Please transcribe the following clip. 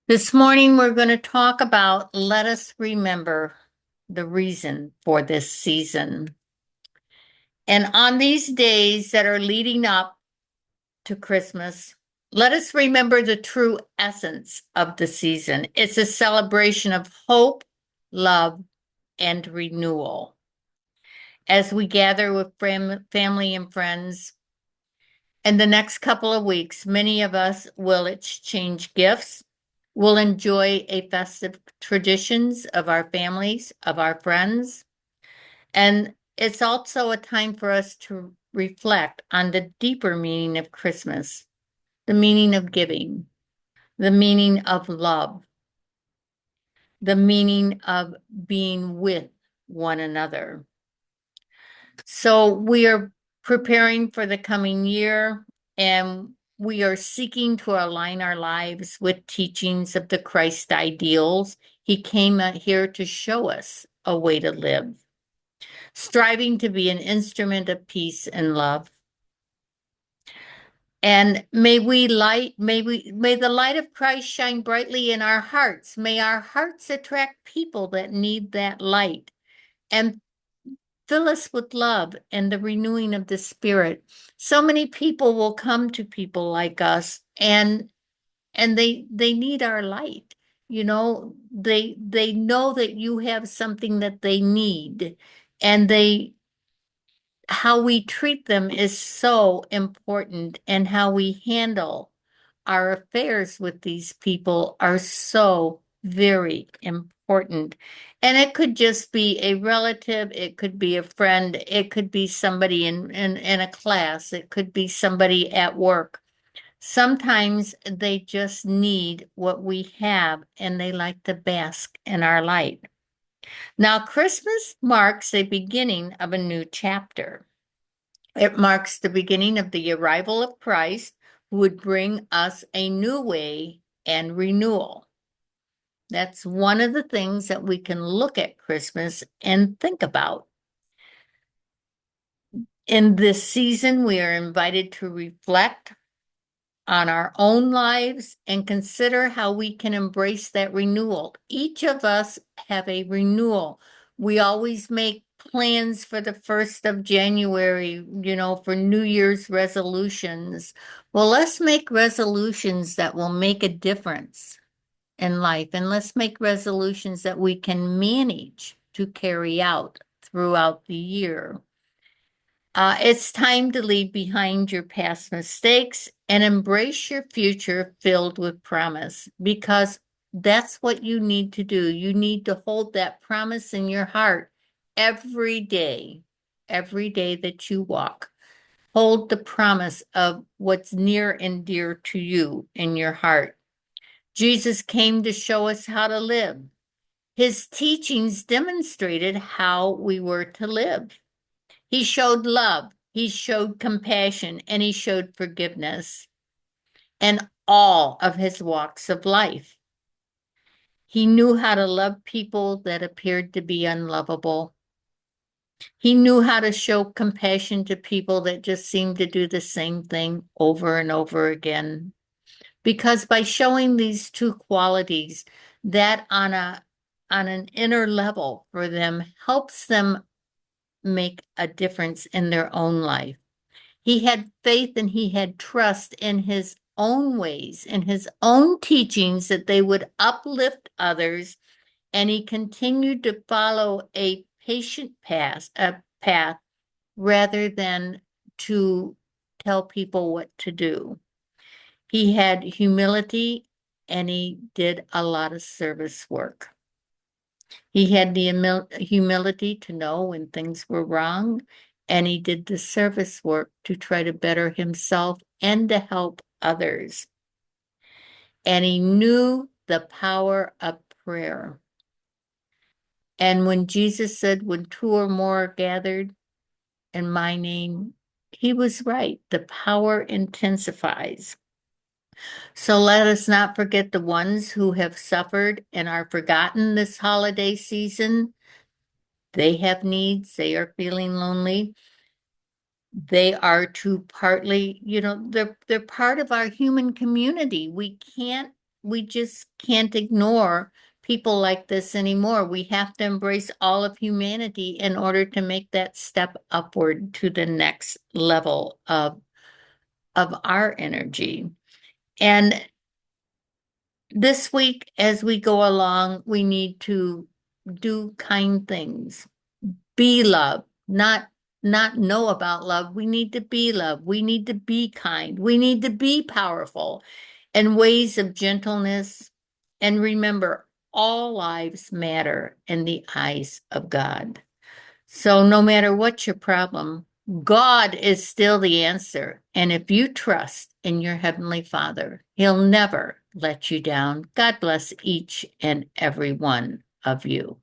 This morning, we're going to talk about let us remember the reason for this season. And on these days that are leading up to Christmas, let us remember the true essence of the season. It's a celebration of hope, love, and renewal. As we gather with family and friends, in the next couple of weeks, many of us will exchange gifts. We'll enjoy a festive traditions of our families, of our friends. And it's also a time for us to reflect on the deeper meaning of Christmas, the meaning of giving, the meaning of love, the meaning of being with one another. So we are preparing for the coming year, and we are seeking to align our lives with teachings of the Christ ideals. He came out here to show us a way to live, striving to be an instrument of peace and love. And may the light of Christ shine brightly in our hearts. May our hearts attract people that need that light. And fill us with love and the renewing of the spirit. So many people will come to people like us, and they need our light. They know that you have something that they need, and they how we treat them is so important, and how we handle our affairs with these people are so very important. And it could just be a relative, it could be a friend, it could be somebody in a class, it could be somebody at work. Sometimes they just need what we have, and they like to bask in our light. Now, Christmas marks the beginning of a new chapter. It marks the beginning of the arrival of Christ, who would bring us a new way and renewal. That's one of the things that we can look at Christmas and think about. In this season, we are invited to reflect on our own lives and consider how we can embrace that renewal. Each of us have a renewal. We always make plans for the 1st of January, for New Year's resolutions. Well, let's make resolutions that will make a difference in life, and let's make resolutions that we can manage to carry out throughout the year. It's time to leave behind your past mistakes and embrace your future filled with promise, because that's what you need to do. You need to hold that promise in your heart every day that you walk. Hold the promise of what's near and dear to you in your heart. Jesus came to show us how to live. His teachings demonstrated how we were to live. He showed love, he showed compassion, and he showed forgiveness in all of his walks of life. He knew how to love people that appeared to be unlovable. He knew how to show compassion to people that just seemed to do the same thing over and over again. Because by showing these two qualities, that on an inner level for them helps them make a difference in their own life. He had faith and he had trust in his own ways, in his own teachings, that they would uplift others, and he continued to follow a patient path rather than to tell people what to do. He had humility, and he did a lot of service work. He had the humility to know when things were wrong, and he did the service work to try to better himself and to help others. And he knew the power of prayer. And when Jesus said, when two or more are gathered in my name, he was right. The power intensifies. So let us not forget the ones who have suffered and are forgotten this holiday season. They have needs, they are feeling lonely. They are to partly, they're part of our human community. We can't we just can't ignore people like this anymore. We have to embrace all of humanity in order to make that step upward to the next level of our energy. And this week, as we go along, we need to do kind things, be love, not know about love. We need to be love. We need to be kind. We need to be powerful and ways of gentleness. And remember, all lives matter in the eyes of God. So no matter what your problem, God is still the answer. And if you trust in your Heavenly Father, He'll never let you down. God bless each and every one of you.